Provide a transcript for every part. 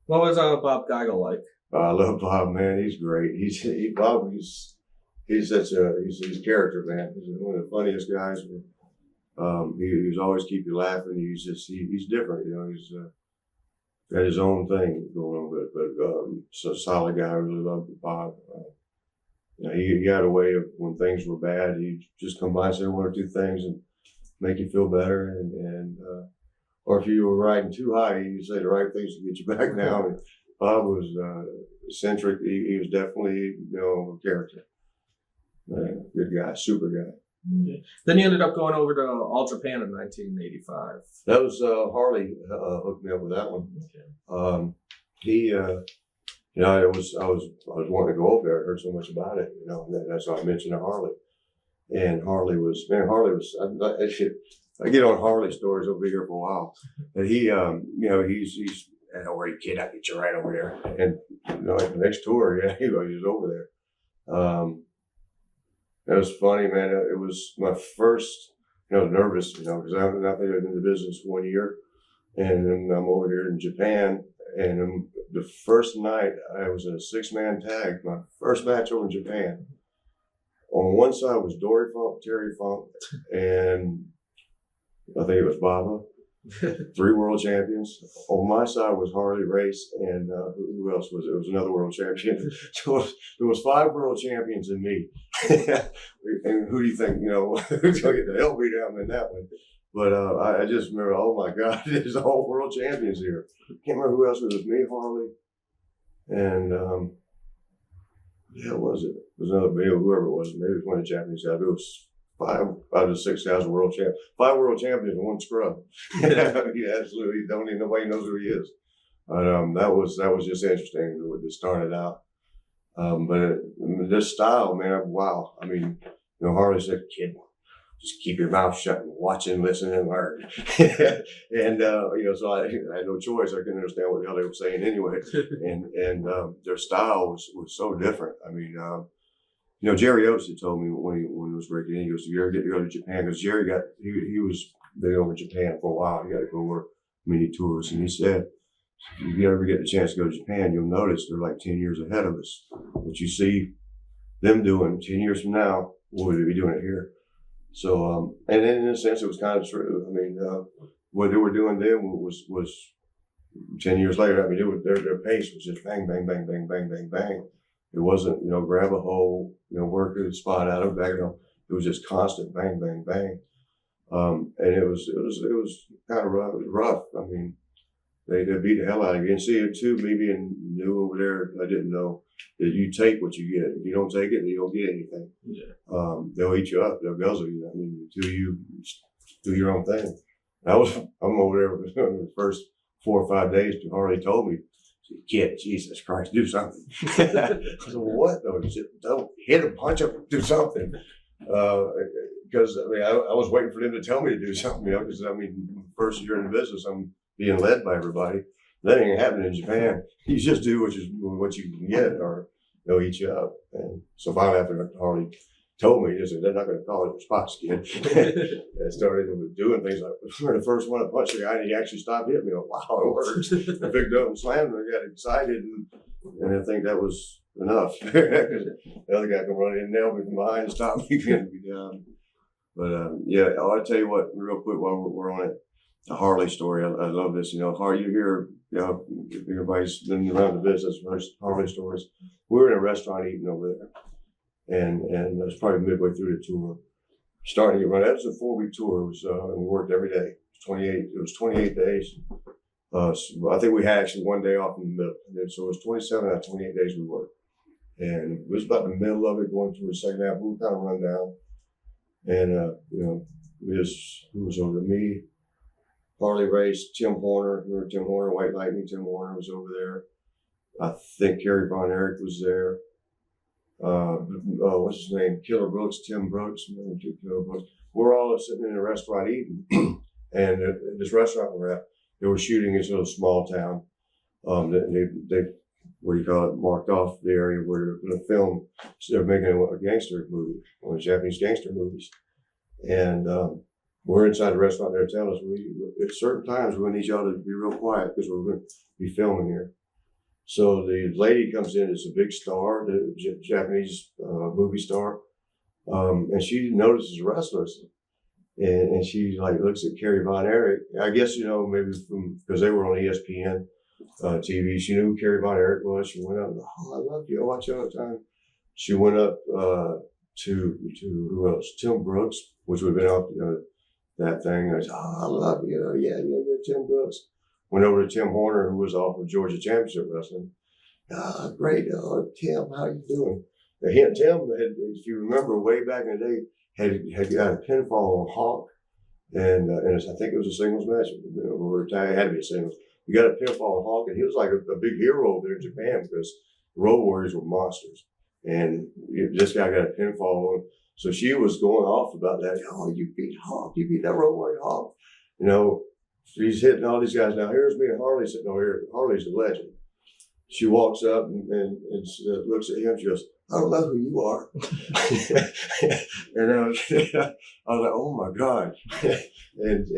What was Bob Geigel like? I love Bob, man. He's great. Bob. He's such he's a character, man. He's one of the funniest guys. He's always keep you laughing. He's different. He's got his own thing going on. But so solid guy. I really love Bob. He had a way of when things were bad, he'd just come by and say one or two things and make you feel better. And or if you were riding too high, he'd say the right things to get you back down. And Bob was eccentric. He was definitely a character. Good guy, super guy. Yeah. Then you ended up going over to All Japan in 1985. That was Harley hooked me up with that one. Okay. He, I was wanting to go over there. I heard so much about it. And that's why I mentioned Harley. And Harley was. I get on Harley stories. I'll be here for a while. But he, he's. Don't worry, kid. I'll get you right over there. And like the next tour, yeah, he was over there. It was funny, man. It was my first, I was nervous, because I've been in the business 1 year. And then I'm over here in Japan. And the first night I was in a 6-man tag, my first match over in Japan. On one side was Dory Funk, Terry Funk, and I think it was Baba. 3 world champions. On my side was Harley Race, and who else was it? It was another world champion. So there was 5 world champions and me. And who do you think, who's going to get the hell beat out in that one? But I just remember, oh my God, there's all world champions here. Can't remember who else was with me, Harley. And was it? It was another, whoever it was. Maybe it was one of the Japanese guys. It was 5 to 6 guys were world champions. 5 world champions and 1 scrub. Absolutely. Nobody knows who he is. But that was just interesting when it started out. But this style, man, wow. I mean, Harley said, kid, just keep your mouth shut and watch and listen and learn. And so I had no choice. I couldn't understand what the hell they were saying anyway. And their style was so different. I mean, Jerry Oates had told me when he was breaking in, he goes, "You ever get to go to Japan?" Because Jerry he was been over Japan for a while. He got to go over many tours, and he said, "If you ever get the chance to go to Japan, you'll notice they're like 10 years ahead of us. What you see them doing 10 years from now, we'll be doing it here." So, and in a sense, it was kind of true. I mean, what they were doing then was 10 years later. I mean, their pace was just bang, bang, bang, bang, bang, bang, bang. It wasn't, grab a hole, work a spot out of back. It was just constant bang, bang, bang. And it was kind of rough. It was rough. I mean, they beat the hell out of you. And see it too, me being new over there, I didn't know that you take what you get. If you don't take it, you don't get anything. Yeah. They'll eat you up. They'll guzzle you. I mean, until you do your own thing. I'm over there for the first 4 or 5 days. Harley told me, "Kid, Jesus Christ, do something." I said, "Well, what though?" He said, "Don't hit him, punch him, do something." Because I mean, I was waiting for them to tell me to do something, because first year in the business, I'm being led by everybody. That ain't happening in Japan. You just do what you can get, or they'll eat you up. And so finally, after Harley told me, he said, "They're not going to call it spots, kid." I started doing things like, the first one to punch the guy, and he actually stopped hitting me. Wow, it worked. I picked up and slammed him. I got excited, and I think that was enough. Because the other guy can run in and nail me from behind and stop me getting me down. But I'll tell you what, real quick while we're on it, the Harley story. I love this. Harley, you hear, everybody's been around the business, Harley stories. We were in a restaurant eating over there, and it was probably midway through the tour, starting to get run. That was a 4-week tour. It was, and we worked every day. It was 28 days. So I think we had actually 1 day off in the middle. And so it was 27 out of 28 days we worked. And it was about the middle of it, going through the second half. We were kind of run down. And, who was over me? Harley Race, Tim Horner. Remember Tim Horner, White Lightning? Tim Horner was over there. I think Kerry Von Erich was there. What's his name? Killer Brooks, Tim Brooks. Killer Brooks. We're all sitting in a restaurant eating. And this restaurant we're at, they were shooting in sort of small town. They what do you call it, marked off the area where they're going to film. So they're making a gangster movie, one of the Japanese gangster movies. And we're inside the restaurant. They're telling us, at certain times we need y'all to be real quiet because we're going to be filming here. So the lady comes in, it's a big star, the Japanese movie star, and she notices wrestlers, and she like looks at Kerry Von Erich. I guess maybe because they were on ESPN TV, she knew who Kerry Von Erich was. She went up, oh, I love you, I watch you all the time. She went up to who else? Tim Brooks, which would have been off that thing. I said, oh, I love you, yeah, you're Tim Brooks. Went over to Tim Horner, who was off of Georgia Championship Wrestling. Great, Tim, how you doing? Tim, if you remember, way back in the day, had got a pinfall on Hawk, and I think it was a singles match. It had to be a singles. He got a pinfall on Hawk, and he was like a big hero over there in Japan because the Road Warriors were monsters. And this guy got a pinfall on him. So she was going off about that. Oh, you beat Hawk. You beat that Road Warrior Hawk. He's hitting all these guys. Now, here's me and Harley sitting over here. Harley's a legend. She walks up and looks at him. She goes, I don't know who you are. And I was like, oh my God. and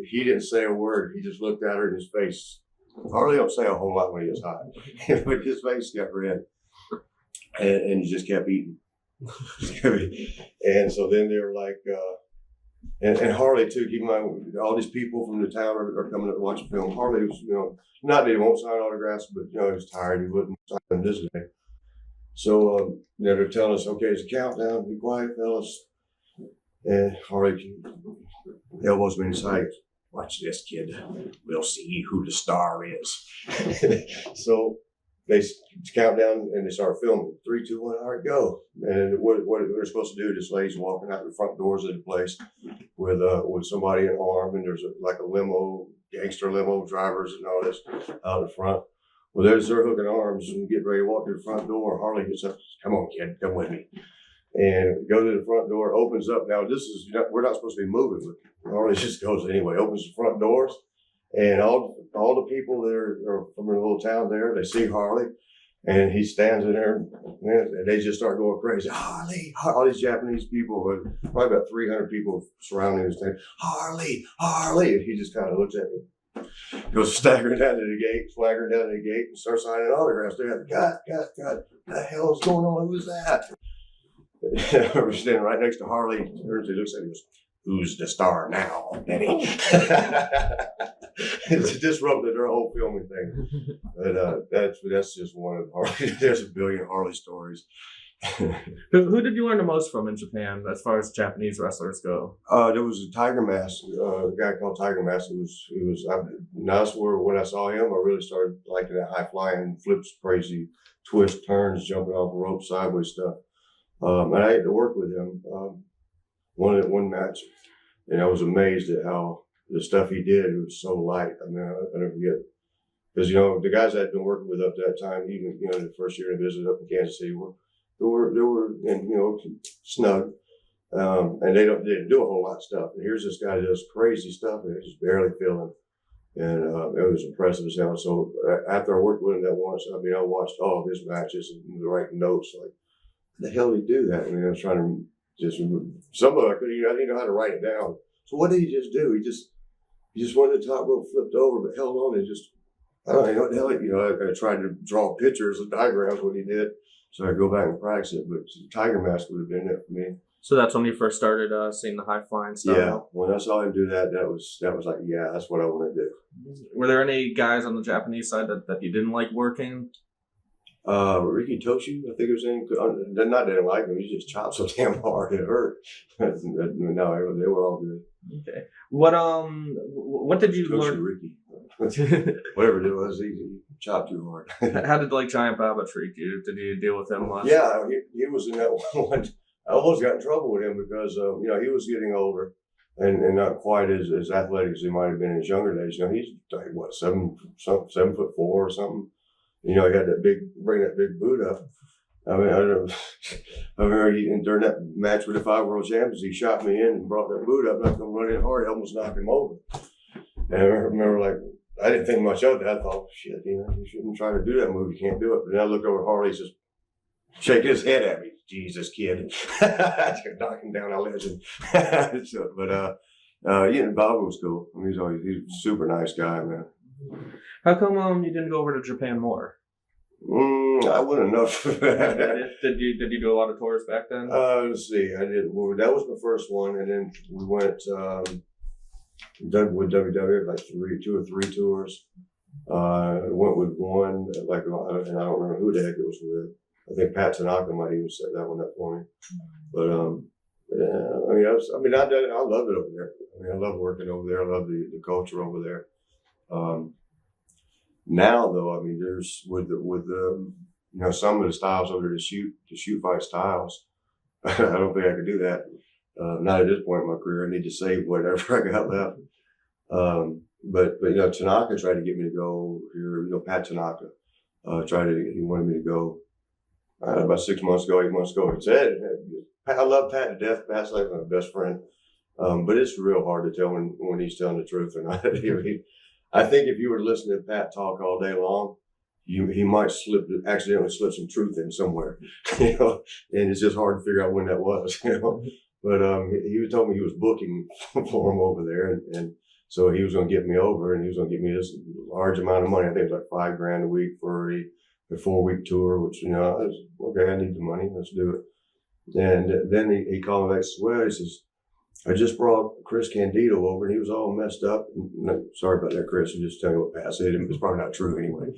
he didn't say a word. He just looked at her in his face. Harley don't say a whole lot when he gets hot. But his face got red. And he just kept eating. And so then they were like, and Harley too, keep in mind, all these people from the town are coming up to watch the film. Harley was, not that he won't sign autographs, but he was tired. He wouldn't sign them this day. So they're telling us, okay, it's a countdown. Be quiet, fellas. And Harley elbows me inside. Watch this, kid. We'll see who the star is. So they count down and they start filming. 3, 2, 1, all right, go. And what they're supposed to do, this lady's walking out the front doors of the place with somebody in arm, and there's like a limo, gangster limo drivers and all this out in front. Well, they're hooking arms and getting ready to walk to the front door. Harley gets up, come on, kid, come with me. And go to the front door, opens up. Now, we're not supposed to be moving, but Harley just goes anyway, opens the front doors. And all the people that are from the little town there, they see Harley, and he stands in there, and they just start going crazy. Harley, all these Japanese people, probably about 300 people surrounding this thing. Harley, Harley, and he just kind of looks at me, goes staggering down to the gate, and starts signing autographs. They have, God, what the hell is going on? Who's that? We're standing right next to Harley. He looks at me and goes, who's the star now, Benny? It's disrupted their whole filming thing. But that's just one of Harley. There's a billion Harley stories. Who did you learn the most from in Japan as far as Japanese wrestlers go? There was a Tiger Mask, a guy called Tiger Mask. That's where when I saw him, I really started liking that high flying, flips, crazy, twist, turns, jumping off the rope, sideways stuff. And I had to work with him one match, and I was amazed at how the stuff he did. It was so light. I mean, I never forget, because the guys I'd been working with up to that time, even the first year I visited up in Kansas City, they were snug, and they didn't do a whole lot of stuff. And here's this guy that does crazy stuff, and just barely feeling. And it was impressive as hell. So after I worked with him that once, I watched all of his matches and writing notes like, how the hell did he do that? I was trying to some of it I didn't know how to write it down. So what did he just do? He just went to the top rope, flipped over, but held on and I don't know what the hell. I tried to draw pictures and diagrams what he did, so I go back and practice it. But Tiger Mask would have been it for me. So that's when you first started seeing the high flying stuff. Yeah, when I saw him do that, that was like, yeah, that's what I want to do. Were there any guys on the Japanese side that you didn't like working? Ricky Toshi, I think it was in. Not that I didn't like him, he just chopped so damn hard it hurt. No, they were all good. Okay. What did you learn? Ricky. Whatever it was, he chopped too hard. How did Giant Baba treat you? Did you deal with him much? Yeah, he was in that one. I almost got in trouble with him because he was getting older and not quite as athletic as he might have been in his younger days. He's like 7'4" or something. He had bring that big boot up. I remember during that match with the 5 world champions, he shot me in and brought that boot up, and I come running hard, I almost knocked him over. And I remember, I didn't think much of it. I thought, shit, you shouldn't try to do that move. You can't do it. But then I looked over at Harley, just shaking his head at me. Jesus, kid. Knocking down a legend. But Bob was cool. He's a super nice guy, man. How come you didn't go over to Japan more? I wouldn't know. Did you do a lot of tours back then? Let's see. I did. Well, that was the first one, and then we went with WW like 2 or 3 tours. Went with one, like, and I don't remember who the heck it was with. I think Pat Tanaka might even set that one up for me. But yeah, I loved it over there. I mean, I love working over there. I love the culture over there. Now though, I mean, there's with the some of the styles over there, the shoot fight styles. I don't think I could do that. Not at this point in my career. I need to save whatever I got left. But Tanaka tried to get me to go here. Pat Tanaka he wanted me to go about 6 months ago, 8 months ago. He said, I love Pat to death. Pat's like my best friend. But it's real hard to tell when he's telling the truth or not. I think if you were listening to Pat talk all day long, he might accidentally slip some truth in somewhere, and it's just hard to figure out when that was, But he told me he was booking for him over there, and so he was going to get me over, and he was going to give me this large amount of money. I think it was like $5,000 a week for a 4-week tour, which I was okay. I need the money. Let's do it. And then he called me back. He says, I just brought Chris Candido over, and he was all messed up. Sorry about that, Chris. I'm just telling you what Pat said. It's probably not true anyway.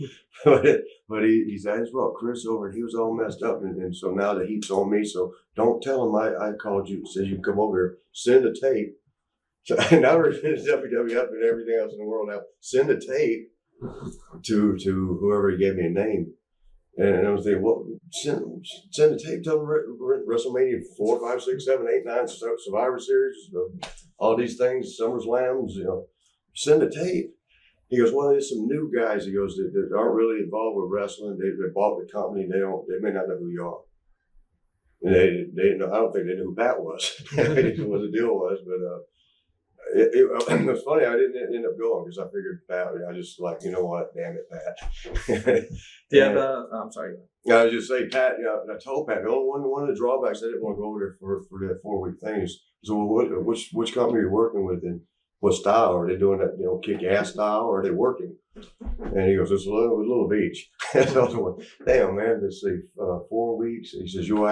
but he said, I just brought Chris over, and he was all messed up. And so now the heat's on me. So don't tell him I called you, says you can come over here, send the tape. So now we're in WWF and everything else in the world now. Send the tape to whoever he gave me a name. And I was thinking, well, send the tape to WrestleMania 4, 5, 6, 7, 8, 9, Survivor Series, all these things, SummerSlams, send the tape. He goes, well, there's some new guys. He goes, that aren't really involved with wrestling. They bought the company. They may not know who you are. And they didn't know. I don't think they knew who Pat was. They didn't know what the deal was, but. It was funny. I didn't end up going because I figured Pat. I just like, you know what? Damn it, Pat. I'm sorry. I was just saying, Pat. I told Pat one of the drawbacks I didn't want to go over there for that 4-week thing is so which company are you working with and what style are they doing? That kick ass style or are they working? And he goes, it's a little of each. So I was like, damn man, let's see, 4 weeks. He says you'll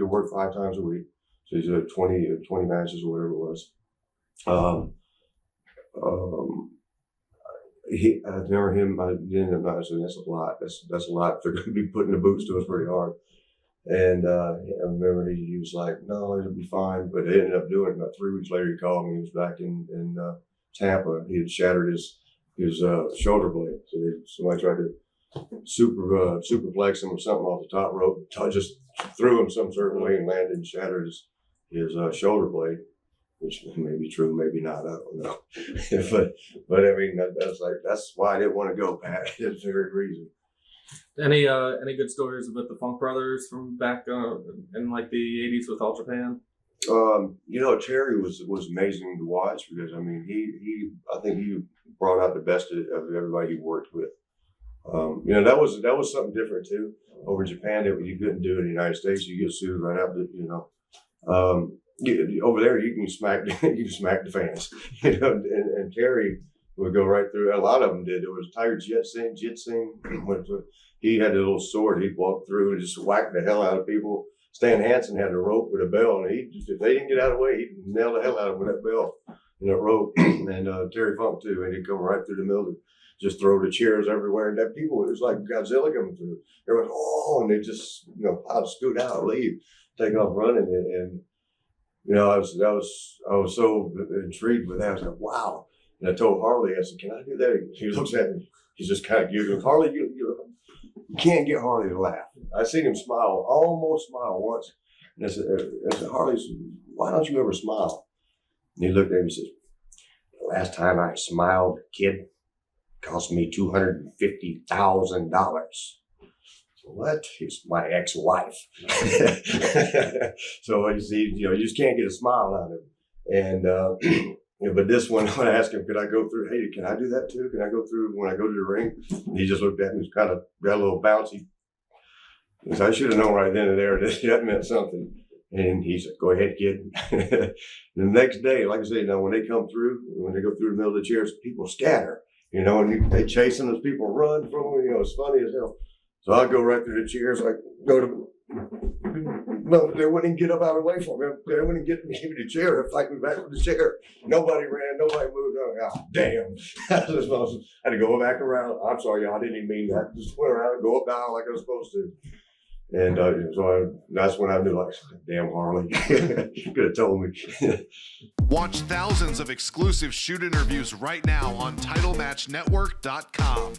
work 5 times a week. So he's 20 matches or whatever it was. I remember him. I ended up not saying that's a lot. That's a lot. They're going to be putting the boots to us pretty hard. And I remember he was like, "No, it'll be fine." But they ended up doing it. About 3 weeks later, he called me. He was back in Tampa. He had shattered his shoulder blade. So somebody tried to superplex him or something off the top rope. Just threw him some certain way and landed and shattered his shoulder blade. Which may be true, maybe not. I don't know. but I mean, that's why I didn't want to go, Pat. That's the very reason. Any good stories about the Funk Brothers from back in like the 80s with All Japan? Terry was amazing to watch because I mean I think he brought out the best of everybody he worked with. That was something different too over in Japan that you couldn't do in the United States. You get sued right out over there, you can smack the fans, and Terry would go right through. A lot of them did. There was Tiger Jitsing. He had a little sword. He'd walk through and just whack the hell out of people. Stan Hansen had a rope with a bell, and if they didn't get out of the way, he'd nail the hell out of them with that bell and that rope. And Terry Funk too, and he'd come right through the middle and just throw the chairs everywhere. And that people, it was like Godzilla coming through. Everyone, and they just I'd scoot out, leave, take off running, and. I was so intrigued with that. I was like, wow. And I told Harley, I said, can I do that? He looks at me. He's just kind of giggling. Harley, you can't get Harley to laugh. I seen him almost smile once. And I said, Harley, why don't you ever smile? And he looked at me and says, the last time I smiled, kid, cost me $250,000. What? It's my ex-wife. So you see, you just can't get a smile out of him. And but this one, when I asked him, could I go through? Hey, can I do that too? Can I go through when I go to the ring? And he just looked at me, was kind of got a little bouncy. So I should have known right then and there that meant something. And he said, "Go ahead, kid." The next day, like I say, when they come through, when they go through the middle of the chairs, people scatter. And they chase them as people run from them. It's funny as hell. So I'd go right through the chairs, like go to. No, they wouldn't get up out of the way for me. They wouldn't get me the chair and fight me back with the chair. Nobody ran, nobody moved. Oh, damn. I had to go back around. I'm sorry, y'all, I didn't even mean that. Just went around and go up down like I was supposed to. And that's when I knew, like, damn Harley. Could have told me. Watch thousands of exclusive shoot interviews right now on TitleMatchNetwork.com.